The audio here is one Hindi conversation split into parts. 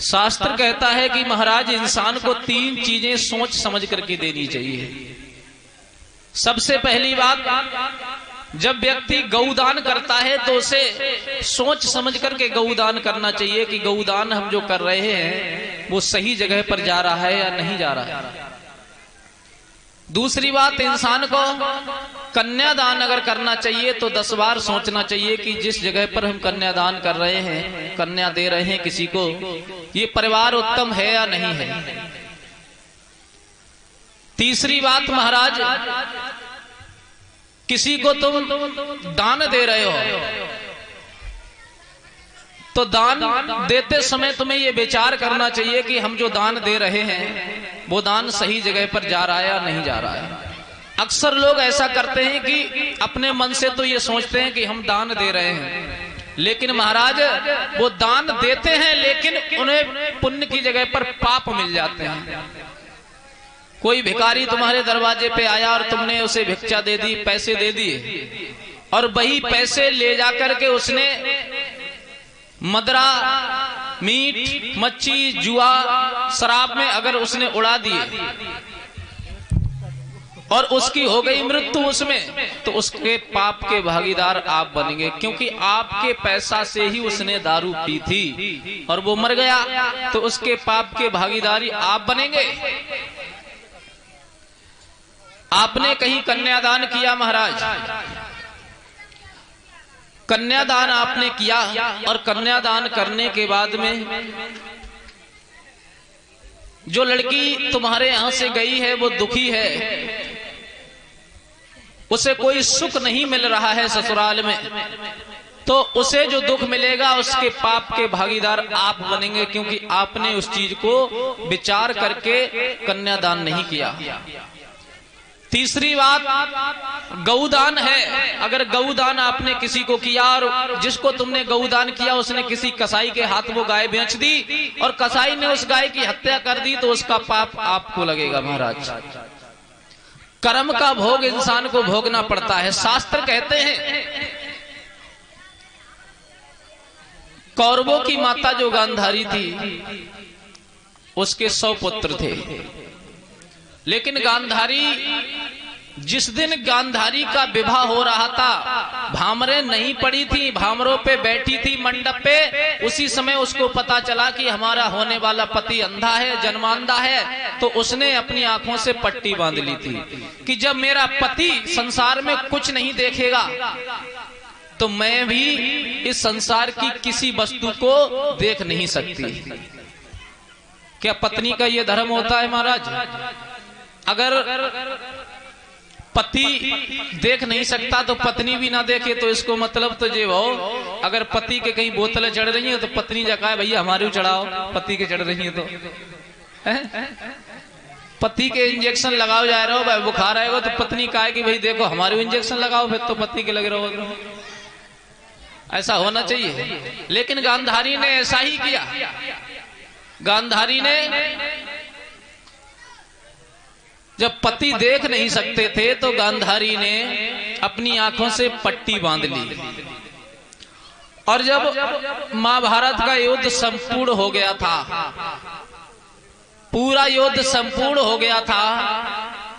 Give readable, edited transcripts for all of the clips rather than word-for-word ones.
शास्त्र कहता है कि महाराज इंसान को 3 चीजें सोच समझ करके देनी चाहिए। सबसे पहली बात, जब व्यक्ति गौदान करता है तो उसे सोच समझ करके गौदान करना चाहिए कि गौदान हम जो कर रहे हैं वो सही जगह पर जा रहा है या नहीं जा रहा है। दूसरी बात, इंसान को कन्यादान अगर करना चाहिए तो 10 बार सोचना चाहिए कि जिस जगह पर हम कन्यादान कर रहे हैं, कन्या दे रहे हैं किसी को, ये परिवार उत्तम है या नहीं है। तीसरी बात महाराज, किसी को तुम दान दे रहे हो तो दान देते समय तुम्हें यह विचार करना चाहिए कि हम जो दान दे रहे हैं वो दान सही जगह पर जा रहा है या नहीं जा रहा है। अक्सर लोग ऐसा करते हैं कि अपने मन से तो ये सोचते हैं कि हम दान दे रहे हैं, लेकिन महाराज वो दान देते हैं लेकिन उन्हें पुण्य की जगह पर पाप मिल जाते हैं। कोई भिखारी तुम्हारे दरवाजे पे आया और तुमने उसे भिक्षा दे दी, पैसे दे दिए, और वही पैसे ले जाकर के उसने मदरा, मीट, मच्छी, जुआ, शराब में अगर उसने उड़ा दिए और उसकी हो गई मृत्यु उसमें, तो उसके पाप के भागीदार आप बनेंगे, क्योंकि आपके पैसा से ही उसने दारू पी थी और वो मर गया, तो उसके पाप के भागीदारी आप बनेंगे। आपने कहीं कन्यादान किया महाराज, कन्यादान आपने किया और कन्यादान करने के बाद में जो लड़की तुम्हारे यहां से गई है वो दुखी है, उसे कोई सुख नहीं मिल रहा है ससुराल में, तो उसे जो दुख मिलेगा उसके पाप के भागीदार आप बनेंगे, क्योंकि आपने उस चीज को विचार करके कन्यादान नहीं किया। तीसरी बात, गौदान है। अगर गौदान आपने किसी को किया और जिसको तुमने गौदान किया उसने किसी कसाई के हाथ वो गाय बेच दी और कसाई ने उस गाय की हत्या कर दी, तो उसका पाप आपको लगेगा महाराज। कर्म का भोग इंसान को भोगना पड़ता है। शास्त्र कहते हैं कौरवों की माता जो गांधारी थी उसके 100 पुत्र थे, लेकिन गांधारी, जिस दिन गांधारी का विवाह हो रहा था, भामरे नहीं पड़ी थी, भामरों पे बैठी थी मंडप पे, उसी समय उसको पता चला कि हमारा होने वाला पति अंधा है, जन्मांधा है, तो उसने अपनी आंखों से पट्टी बांध ली थी कि जब मेरा पति संसार में कुछ नहीं देखेगा तो मैं भी इस संसार की किसी वस्तु को देख नहीं सकती। क्या पत्नी का ये धर्म होता है महाराज? अगर पति देख नहीं सकता तो पत्नी भी ना देखे, तो इसको मतलब तो ये हो, अगर पति के कहीं बोतलें चढ़ रही हैं तो पत्नी जा कहा भैया हमारे चढ़ाओ, पति के चढ़ रही है तो पति के इंजेक्शन लगाओ जा रहे हो, भाई बुखार आएगा तो पत्नी कहा कि भाई देखो हमारे इंजेक्शन लगाओ, फिर तो पति के लगे रहो। ऐसा होना चाहिए, लेकिन गांधारी ने ऐसा ही किया। गांधारी ने जब पति देख नहीं सकते थे तो गांधारी ने अपनी आंखों से पट्टी बांध ली, और जब महाभारत का युद्ध संपूर्ण हो गया था, पूरा युद्ध संपूर्ण हो गया था,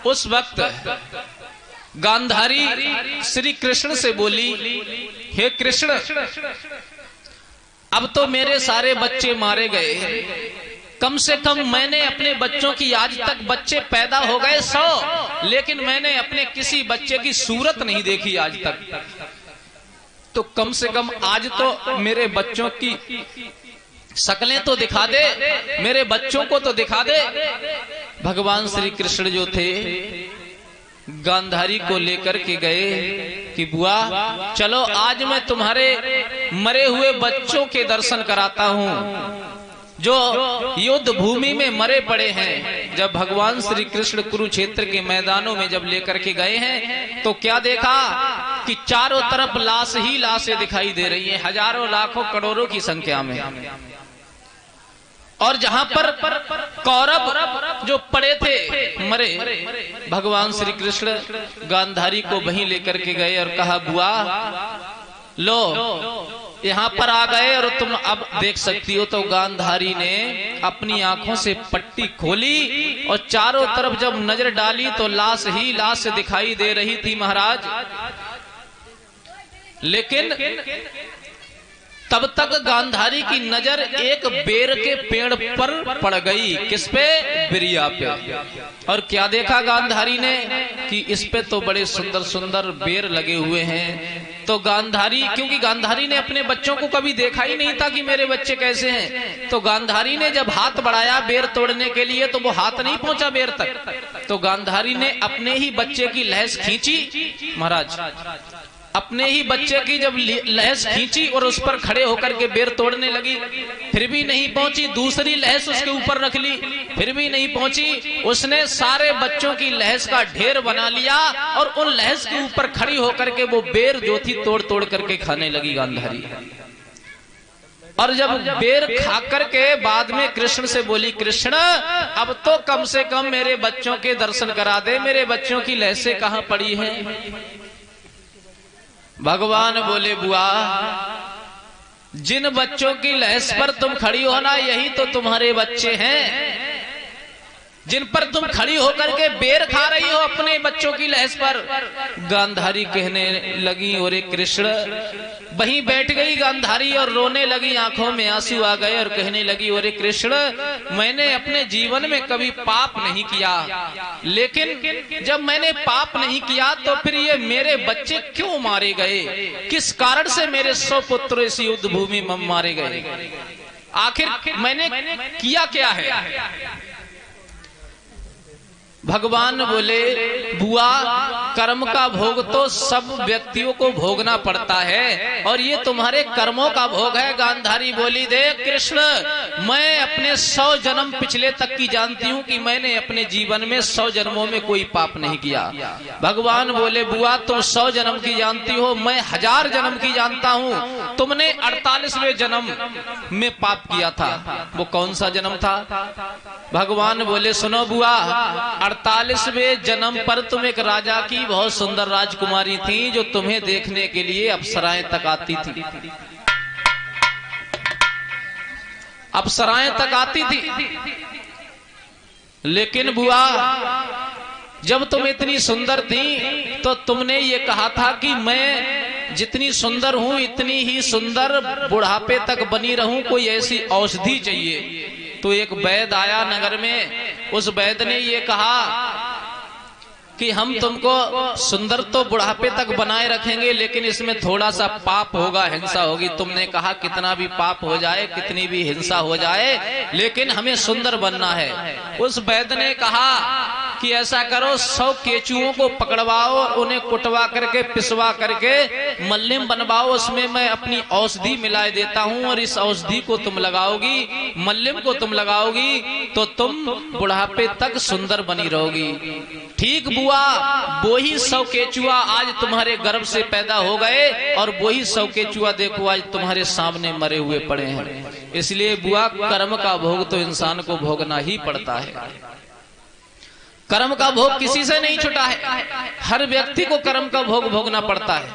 उस वक्त गांधारी श्री कृष्ण से बोली, हे कृष्ण, अब तो मेरे सारे बच्चे मारे गए, कम से कम मैंने अपने बच्चों की, आज तक बच्चे पैदा हो गए 100, लेकिन मैंने अपने किसी बच्चे की सूरत नहीं देखी आज तक, तो कम से कम आज तो मेरे बच्चों की शक्लें तो दिखा दे, मेरे बच्चों को तो दिखा दे। भगवान श्री कृष्ण जो थे गांधारी को लेकर के गए कि बुआ चलो आज मैं तुम्हारे मरे हुए बच्चों के दर्शन कराता हूँ जो युद्ध भूमि में मरे पड़े हैं। जब भगवान श्री कृष्ण कुरुक्षेत्र के मैदानों में जब लेकर के गए हैं तो क्या देखा कि चारों तरफ लाश ही लाशें दिखाई दे रही हैं, हजारों लाखों करोड़ों की संख्या में, और जहां पर कौरव जो पड़े थे मरे, भगवान श्री कृष्ण गांधारी को वहीं लेकर के गए और कहा बुआ लो यहाँ पर आ गए और तुम अब देख सकती हो तो गांधारी ने अपनी आंखों से पट्टी खोली और चारों तरफ जब नजर डाली तो लाश ही लाश दिखाई दे रही थी महाराज। लेकिन तब तक गांधारी की नजर एक बेर के पेड़ पर पड़ गई। किस पे? बिरिया पे। और क्या देखा गांधारी ने कि इस पे तो बड़े सुंदर सुंदर बेर लगे हुए हैं। तो गांधारी, क्योंकि गांधारी ने अपने बच्चों को कभी देखा ही नहीं था कि मेरे बच्चे कैसे हैं, तो गांधारी ने जब हाथ बढ़ाया बेर तोड़ने के लिए तो वो हाथ नहीं पहुंचा बेर तक। तो गांधारी ने अपने ही बच्चे की लहस खींची महाराज, अपने ही बच्चे की जब लहस खींची और उस पर खड़े होकर के बेर तोड़ने लगी, फिर भी नहीं पहुंची। दूसरी लहस उसके ऊपर रख ली, फिर भी नहीं पहुंची। उसने सारे बच्चों की लहस का ढेर बना लिया और उन लहस के ऊपर खड़ी होकर के वो बेर जो थी तोड़ तोड़ करके खाने लगी गांधारी। और जब बेर खा करके बाद में कृष्ण से बोली, कृष्ण अब तो कम से कम मेरे बच्चों के दर्शन करा दे, मेरे बच्चों की लहसें कहाँ पड़ी हैं। भगवान बोले, बुआ जिन बच्चों की लहस पर तुम खड़ी हो ना, यही तो तुम्हारे बच्चे हैं, जिन पर तुम खड़ी होकर के बेर खा रही हो अपने बच्चों की लहस पर। गांधारी कहने लगी, अरे कृष्ण। वहीं बैठ गई गांधारी और रोने लगी, आंखों में आंसू आ गए और कहने लगी, अरे कृष्ण मैंने अपने जीवन में कभी पाप नहीं किया, लेकिन जब मैंने पाप नहीं किया तो फिर ये मेरे बच्चे क्यों मारे गए, किस कारण से मेरे 100 पुत्र इस युद्ध भूमि में मारे गए, आखिर मैंने किया क्या है। भगवान बोले, बुआ कर्म का भोग तो सब व्यक्तियों को भोगना पड़ता है और ये तुम्हारे कर्मों का भोग है। गांधारी बोली, देख कृष्ण मैं अपने 100 जन्म पिछले तक की जानती हूँ कि मैंने अपने जीवन में 100 जन्मों में कोई पाप नहीं किया। भगवान बोले, बुआ तुम 100 जन्म की जानती हो, मैं 1000 जन्म की जानता हूँ। तुमने 48वें जन्म में पाप किया था, वो कौन सा जन्म था। भगवान बोले, सुनो बुआ 48वें जन्म पर तुम एक राजा की बहुत सुंदर राजकुमारी थी जो तुम्हें देखने के लिए अप्सराएं तक आती थी, अप्सराएं तक आती थी। लेकिन बुआ जब तुम इतनी सुंदर थी तो तुमने ये कहा था कि मैं जितनी सुंदर हूं इतनी ही सुंदर बुढ़ापे तक बनी रहूं, कोई ऐसी औषधि चाहिए। तो एक वैद्य आया नगर में, उस वैद्य ने ये कहा कि हम तुमको सुंदर तो बुढ़ापे तक बनाए रखेंगे, लेकिन इसमें थोड़ा सा पाप होगा, हिंसा होगी। तुमने कहा कितना भी पाप हो जाए, कितनी भी हिंसा हो जाए, लेकिन हमें सुंदर बनना है। उस वैद्य ने कहा कि ऐसा करो 100 केचुओं को पकड़वाओ और उन्हें कुटवा करके पिसवा करके मल्लिम बनवाओ, उसमें मैं अपनी औषधि मिला देता हूं और इस औषधि को तुम लगाओगी, मल्लिम को तुम लगाओगी तो तुम बुढ़ापे तक सुंदर बनी रहोगी। ठीक बुआ, वही 100 केचुआ आज तुम्हारे गर्भ से पैदा हो गए और वही 100 केचुआ देखो आज तुम्हारे सामने मरे हुए पड़े हैं। इसलिए बुआ कर्म का भोग तो इंसान को भोगना ही पड़ता है। कर्म का भोग किसी से नहीं छूटा है, हर व्यक्ति को कर्म का भोग भोगना पड़ता है।